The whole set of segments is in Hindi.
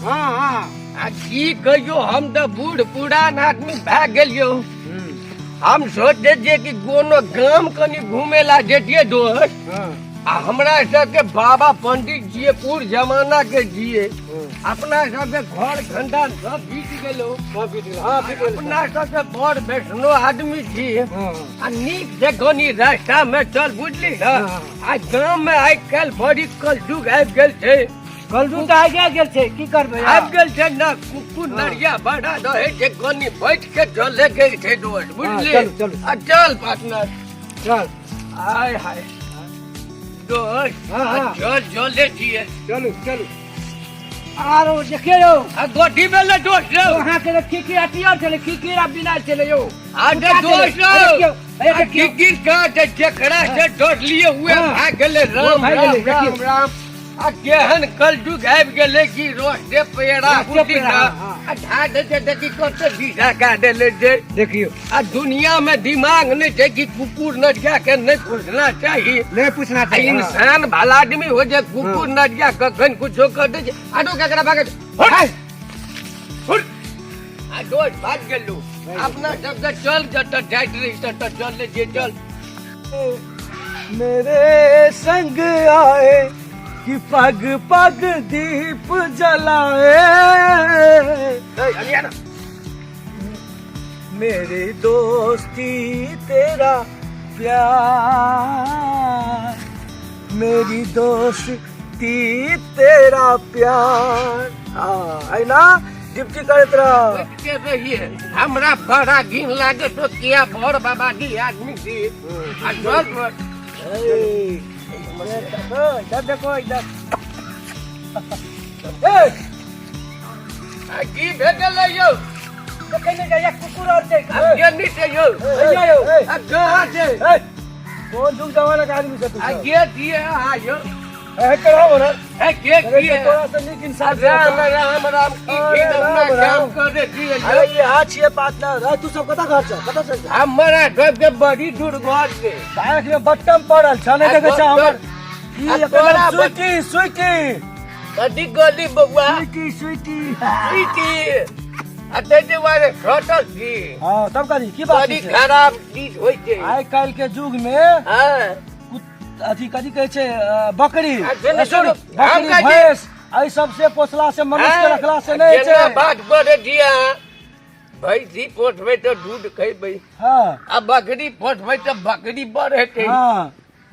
हाँ हाँ आ की कहियो हम तो बूढ़ पुरान आदमी भए गेलियो। हम सोचे जे कि कोनो गांव कनी घूमे ला जेतिए दोस्त। आ हमरा सबके बाबा पंडित जी पूर्व जमाना के जिए अपना सबके घर खंडा सब बीत गेलो। अपना सबके बड़ वैष्णो आदमी छी। आ नीक से गनी रास्ता में चल बुझली ना। आ गांव में आइ काल बड़ी कलयुग आबि गेल छै। कलजू तो आगे गेल छै की करबे आबि गेल छै ना कुकुर नरिया बड़ा रहे छै गनी बैठ के चले के छै दोस्त बुझली। चल, चल। आ चल पार्टनर चल हाय हाय दोस्त। हाँ, हाँ। चल चले छिए चलू चलू आरो देखे यौ आ गोटी में ले दोस्त लो। वहाँ के खिकी अटिया चले खिकी आ बिना चले यौ आगे दोस्त लो किकिर का जकड़ा से डर लिए हुए हाँ। भाग गेले राम भाग राम गेले, राम देखिए। राम। आ केहन कलयुग आबि गेले कि रोस्ते पेड़ा रोस्ते कुटी पेड़ा, ना हाँ। आ ढाड से देखी कते दिशा का देले जे। देखियो आ दुनिया में दिमाग नहीं है कि कुकुर नरिया के नहीं पूछना चाहिए। नहीं पूछना चाहिए इंसान भला आदमी हो जाए कुकुर नरिया कखन कुछो कर दे छै। आडो केकरा भागे आ दोस्त भाग गेलू। अपना सबके चल जत जाइत रही तत चल ले जे चल। मेरे संग आए कि पग पग दीप जलाए मेरी दोस्ती तेरा प्यार मेरी दोस्ती तेरा प्यार है ना डिप्टी करत रह बैठ के रहिए हमरा बड़ा घिन लागे तो किया भोर बाबा दी आदमी थी। आ चल इधर देखो इधर आ की भेटल यौ कहने जाइए कुकुर और से आ गेनी से यौ आ कहां से कौन जुग जमाना का आदमी से तू आ के दिए आ यौ है करा बोला ए के दिए थोड़ा सा नीक इंसान से राम राम राम की अपना काम करे दिए अरे ये आज ये पार्टनर है तू सब कता घर छ कता से हमरा सब के बड़ी दूर घर से बाइक में बटन पड़ल छ नहीं देखे छ हमर आ ई तोरा एकदम स्वीटी स्वीटी कदी गली बउआ स्वीटी स्वीटी की अते जे वाले छोटल की हां तब करी की बात बड़ी है खराब चीज होय छै। आइ काल के युग में हां अथी कथी कहै छै बकरी सुन, सॉरी सुन, हम बकरी कहै छी- भैंस एहि सबसे पोसला से मनुष्य के रखला से नहीं जेना छै बात करे दिया भैंसी पोसबै तो दूध खैबै हां आ बकरी पोसबै तो बकरी बड़ हेतै। हां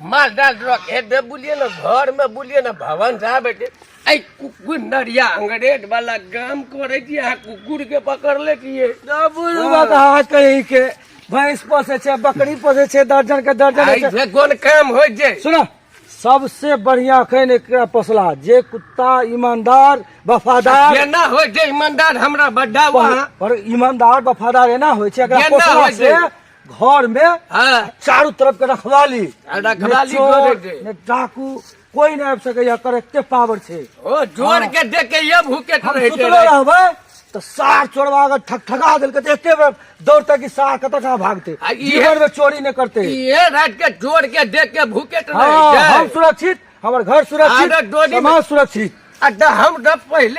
माल डाल रखे दे बुलिए ना घर में बुलिए ना भवन साहब बेटे ऐ कुकुर नरिया अंग्रेज वाला काम करे छी अहाँ कुकुर के पकड़ ले छिए। बुढ़वा कहा कहीं के भैंस पोसे छै बकरी पोसे छै दर्जन के दर्जन आई छै से कोन काम होय छै। सुनो सबसे बढ़िया खैन एकरा पोसला जे कुत्ता ईमानदार वफादार केना होय छै ईमानदार हमरा बड्डा वहां पर ईमानदार वफादार एना होइ छै एकरा केना पोसला होइ से छै? घर में हां चारों तरफ के रखवाली रखवाली ने चोर, करे छै। ने डाकू कोई नहीं आबि सकैया कर एते पावर छै ओ जोर के देखे ये भूखे हम रहे सुतले रहबै तो सार चोरवा अगर ठका दिल के एते बेर दौड़ते कि सार कतऽ कहाँ भागते आ इहे- जीवन में चोरी नहीं करते ये रात के जोर के देख के भूखे हाँ, रहे हम सुरक्षित हमारे घर सुरक्षित अरे डोरी में- समाज सुरक्षित अड्डा हम तो पहले